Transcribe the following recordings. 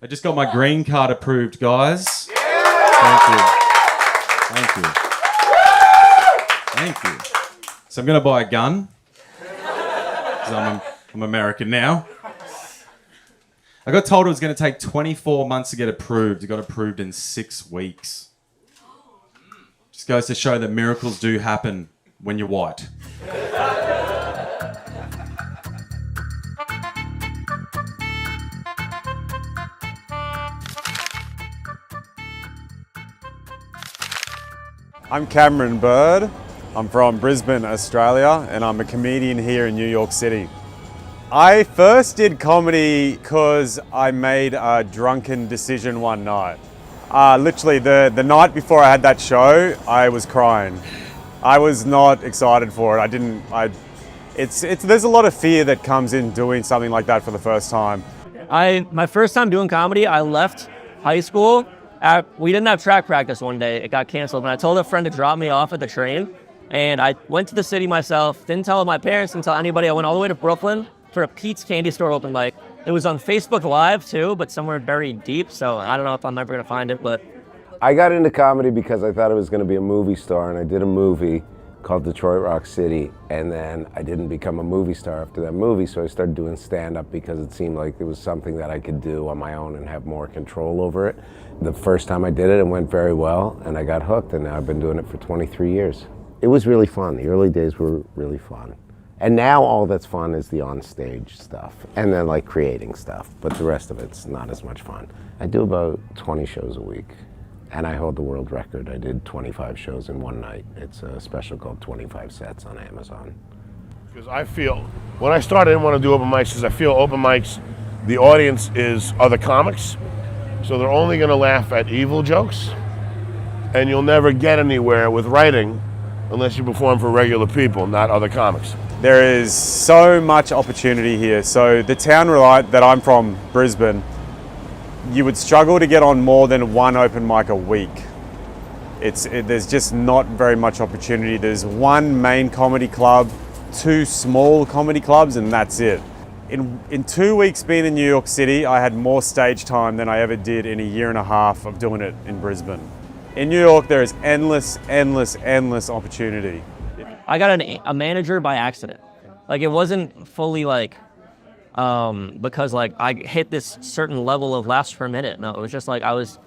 I just got my green card approved, guys. Thank you. Thank you. Thank you. So I'm going to buy a gun. Because I'm American now. I got told it was going to take 24 months to get approved. It got approved in 6 weeks. Just goes to show that miracles do happen when you're white. I'm Cameron Bird. I'm from Brisbane, Australia, and I'm a comedian here in New York City. I first did comedy because I made a drunken decision one night. Literally the night before I had that show, I was crying. I was not excited for it. There's a lot of fear that comes in doing something like that for the first time. My first time doing comedy, I left high school. We didn't have track practice one day. It got canceled, and I told a friend to drop me off at the train. And I went to the city myself, didn't tell my parents, didn't tell anybody. I went all the way to Brooklyn for a Pete's Candy Store open mic. It was on Facebook Live too, but somewhere buried deep, so I don't know if I'm ever gonna find it, but. I got into comedy because I thought I was gonna be a movie star, and I did a movie called Detroit Rock City, and then I didn't become a movie star after that movie, so I started doing stand-up because it seemed like it was something that I could do on my own and have more control over it. The first time I did it, it went very well, and I got hooked, and now I've been doing it for 23 years. It was really fun. The early days were really fun. And now all that's fun is the on-stage stuff, and then like creating stuff, but the rest of it's not as much fun. I do about 20 shows a week, and I hold the world record. I did 25 shows in one night. It's a special called 25 Sets on Amazon. Because I feel, when I started, I didn't want to do open mics, because I feel open mics, the audience are the comics, so they're only going to laugh at evil jokes, and you'll never get anywhere with writing unless you perform for regular people, not other comics. There is so much opportunity here. So the town that I'm from, Brisbane, you would struggle to get on more than one open mic a week. There's just not very much opportunity. There's one main comedy club, 2 small comedy clubs, and that's it. In 2 weeks being in New York City, I had more stage time than I ever did in a year and a half of doing it in Brisbane. In New York, there is endless opportunity. I got a manager by accident. Like, it wasn't fully like, because like I hit this certain level of laughs per minute. No, it was just like I was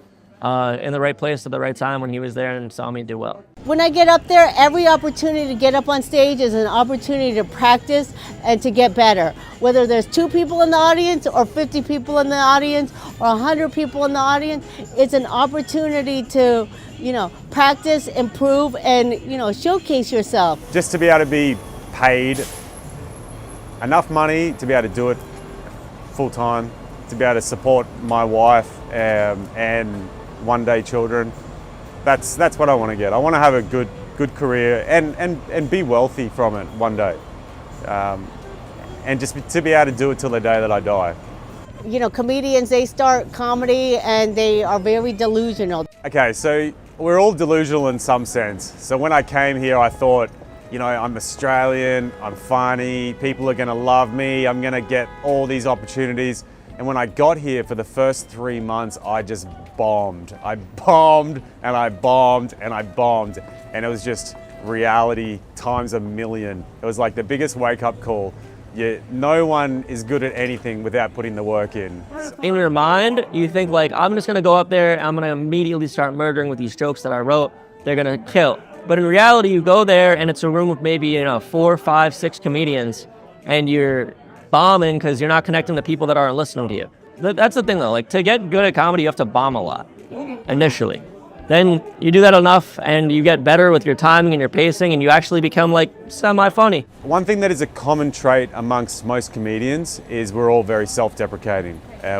in the right place at the right time when he was there and saw me do well. When I get up there, every opportunity to get up on stage is an opportunity to practice and to get better. Whether there's 2 people in the audience or 50 people in the audience or 100 people in the audience, it's an opportunity to, practice, improve, and, showcase yourself. Just to be able to be paid enough money to be able to do it full time, to be able to support my wife and one day children. That's what I want to get. I want to have a good career and be wealthy from it one day. And just to be able to do it till the day that I die. Comedians, they start comedy and they are very delusional. Okay, so we're all delusional in some sense. So when I came here, I thought, I'm Australian, I'm funny, people are gonna love me, I'm gonna get all these opportunities. And when I got here for the first 3 months, I just bombed. I bombed and I bombed and I bombed. And it was just reality times a million. It was like the biggest wake-up call. No one is good at anything without putting the work in. In your mind, you think like, I'm just gonna go up there, I'm gonna immediately start murdering with these jokes that I wrote. They're gonna kill. But in reality, you go there and it's a room with maybe 4, 5, 6 comedians, and you're bombing because you're not connecting to people that aren't listening to you. That's the thing though, like to get good at comedy, you have to bomb a lot initially. Then you do that enough and you get better with your timing and your pacing and you actually become like semi-funny. One thing that is a common trait amongst most comedians is we're all very self-deprecating.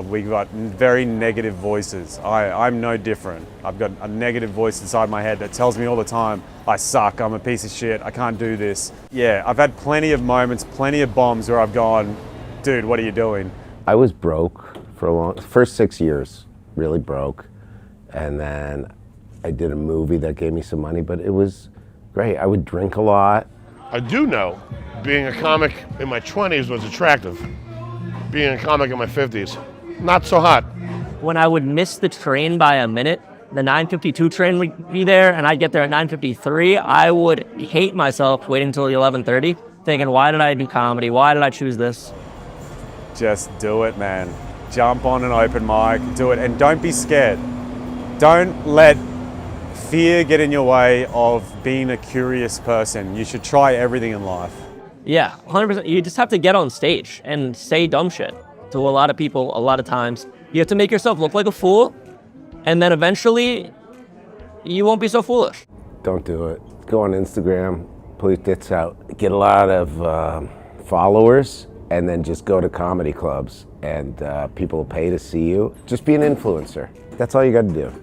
We've got very negative voices. I'm no different. I've got a negative voice inside my head that tells me all the time, I suck, I'm a piece of shit, I can't do this. Yeah, I've had plenty of moments, plenty of bombs where I've gone, dude, what are you doing? I was broke for first 6 years, really broke. And then I did a movie that gave me some money, but it was great. I would drink a lot. I do know being a comic in my 20s was attractive. Being a comic in my 50s, not so hot. when I would miss the train by a minute, the 9:52 train would be there, and I'd get there at 9:53, I would hate myself waiting until 11:30, thinking, why did I do comedy? Why did I choose this? Just do it, man. Jump on an open mic, do it, and don't be scared. Don't let fear get in your way of being a curious person. You should try everything in life. Yeah, 100%. You just have to get on stage and say dumb shit to a lot of people a lot of times. You have to make yourself look like a fool, and then eventually you won't be so foolish. Don't do it. Go on Instagram, put your tits out, get a lot of followers, and then just go to comedy clubs and people will pay to see you. Just be an influencer. That's all you got to do.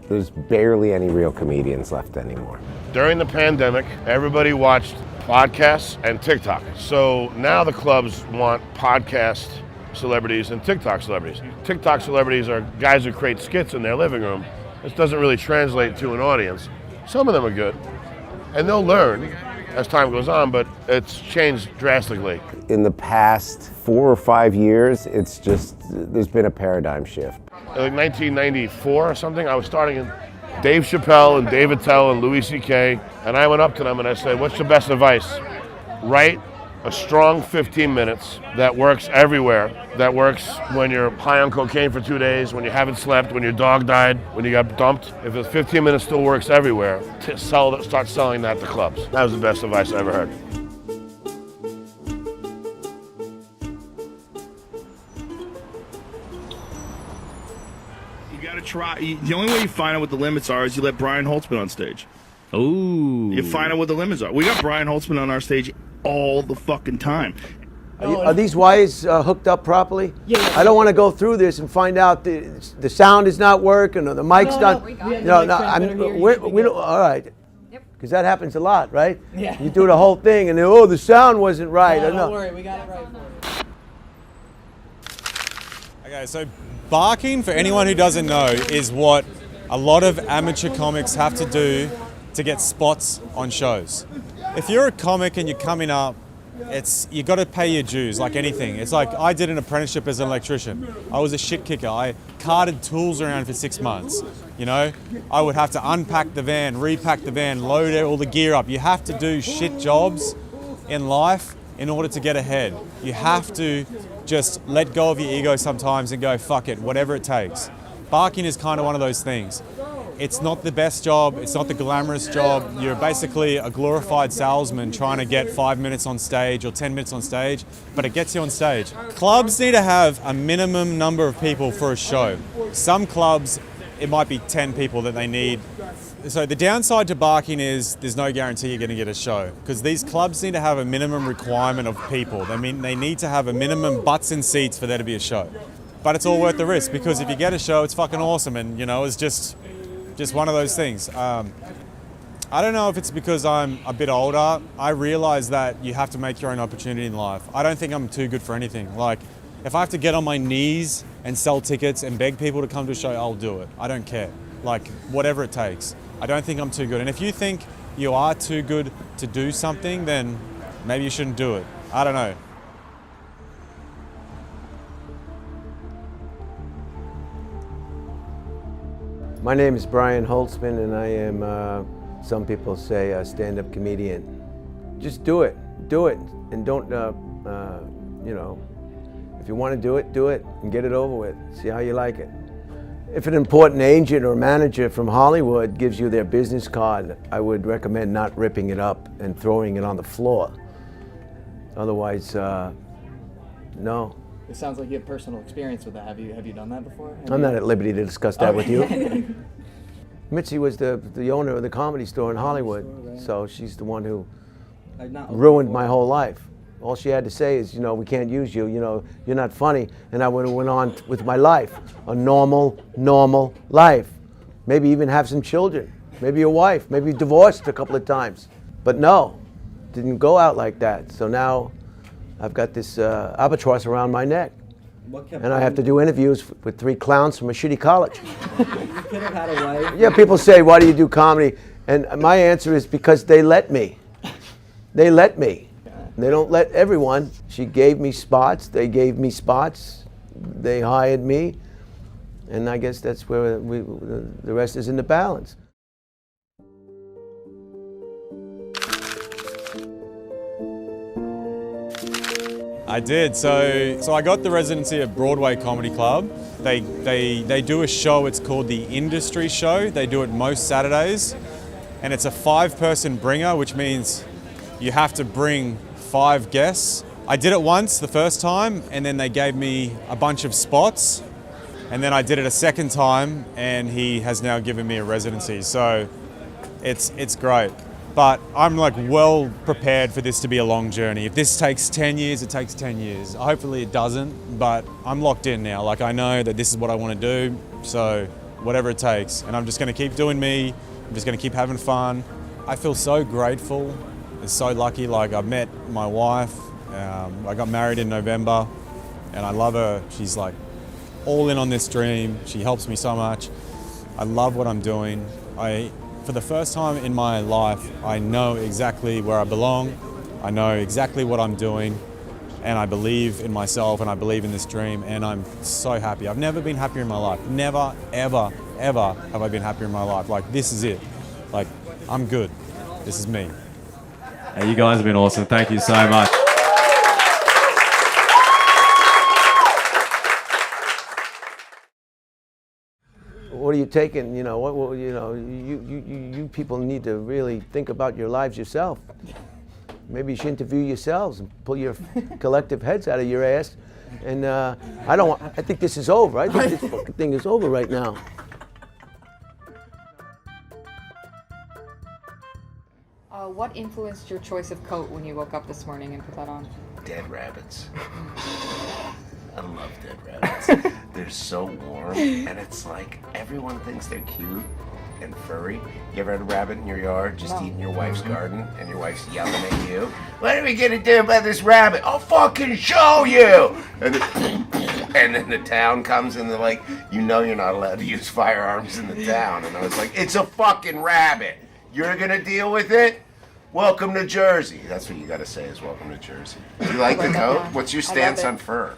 There's barely any real comedians left anymore. During the pandemic, everybody watched podcasts and TikTok. So now the clubs want podcast celebrities and TikTok celebrities. TikTok celebrities are guys who create skits in their living room. This doesn't really translate to an audience. Some of them are good, and they'll learn as time goes on, but it's changed drastically. In the past 4 or 5 years, it's just, there's been a paradigm shift. Like 1994 or something, I was starting in Dave Chappelle and Dave Attell and Louis C.K., and I went up to them and I said, what's the best advice? Write a strong 15 minutes that works everywhere, that works when you're high on cocaine for 2 days, when you haven't slept, when your dog died, when you got dumped. If the 15 minutes still works everywhere, start selling that to clubs. That was the best advice I ever heard. You gotta try. The only way you find out what the limits are is you let Brian Holtzman on stage. Ooh. You find out what the limits are. We got Brian Holtzman on our stage all the fucking time. Are these wires hooked up properly? Yeah. I don't want to go through this and find out the sound is not working or the mic's not. We don't. All right. Because that happens a lot, right? Yeah. You do the whole thing and then, oh, the sound wasn't right. No, or don't worry, we got it right. Okay, so barking, for anyone who doesn't know, is what a lot of amateur comics have to do to get spots on shows. If you're a comic and you're coming up, you got to pay your dues like anything. It's like I did an apprenticeship as an electrician. I was a shit kicker. I carted tools around for 6 months. You know, I would have to unpack the van, repack the van, load all the gear up. You have to do shit jobs in life in order to get ahead. You have to just let go of your ego sometimes and go, fuck it, whatever it takes. Barking is kind of one of those things. It's not the best job, it's not the glamorous job. You're basically a glorified salesman trying to get 5 minutes on stage or 10 minutes on stage, but it gets you on stage. Clubs need to have a minimum number of people for a show. Some clubs, it might be 10 people that they need. So the downside to barking is there's no guarantee you're going to get a show, because these clubs need to have a minimum requirement of people. They need to have a minimum butts in seats for there to be a show. But it's all worth the risk, because if you get a show, it's fucking awesome, and you know, it's just one of those things. I don't know if it's because I'm a bit older. I realize that you have to make your own opportunity in life. I don't think I'm too good for anything. Like, if I have to get on my knees and sell tickets and beg people to come to a show, I'll do it. I don't care. Like, whatever it takes. I don't think I'm too good. And if you think you are too good to do something, then maybe you shouldn't do it. I don't know. My name is Brian Holtzman, and I am, some people say, a stand-up comedian. Just do it, and don't, you know, if you want to do it, and get it over with. See how you like it. If an important agent or manager from Hollywood gives you their business card, I would recommend not ripping it up and throwing it on the floor. Otherwise, no. It sounds like you have personal experience with that. Have you done that before? I'm not at liberty to discuss that with you. Mitzi was the owner of the Comedy Store in Hollywood, so she's the one who ruined my whole life. All she had to say is, you know, we can't use you, you know, you're not funny. And I would have went on with my life, a normal life. Maybe even have some children, maybe a wife, maybe divorced a couple of times. But no, didn't go out like that. So now I've got this albatross around my neck. And I have to do interviews with 3 clowns from a shitty college. You could have had a wife. Yeah, people say, why do you do comedy? And my answer is because they let me. They let me. They don't let everyone. She gave me spots, they gave me spots, they hired me, And I guess that's where the rest is in the balance. I did. So I got the residency at Broadway Comedy Club. They do a show, it's called the Industry Show. They do it most Saturdays. And it's a 5-person bringer, which means you have to bring 5 guests. I did it once the first time, and then they gave me a bunch of spots. And then I did it a second time, and he has now given me a residency. So it's great. But I'm like well prepared for this to be a long journey. If this takes 10 years, it takes 10 years. Hopefully it doesn't, but I'm locked in now. Like I know that this is what I want to do, so whatever it takes. And I'm just gonna keep doing me. I'm just gonna keep having fun. I feel so grateful and so lucky. Like I met my wife, I got married in November, and I love her. She's like all in on this dream. She helps me so much. I love what I'm doing. For the first time in my life, I know exactly where I belong. I know exactly what I'm doing, and I believe in myself and I believe in this dream, and I'm so happy. I've never been happier in my life. Never, ever, ever have I been happier in my life. Like, this is it. Like, I'm good. This is me. Hey, you guys have been awesome. Thank you so much. What are you taking? You know, you people need to really think about your lives yourself. Maybe you should interview yourselves and pull your collective heads out of your ass. And I think this is over. I think this fucking thing is over right now. What influenced your choice of coat when you woke up this morning and put that on? Dead rabbits. I love dead rabbits. They're so warm, and it's like everyone thinks they're cute and furry. You ever had a rabbit in your yard just eating your wife's garden, and your wife's yelling at you? What are we gonna do about this rabbit? I'll fucking show you! And then the town comes and they're like, you know you're not allowed to use firearms in the town. And I was like, it's a fucking rabbit. You're gonna deal with it? Welcome to Jersey. That's what you gotta say is welcome to Jersey. Do you like the coat? What's your stance on fur?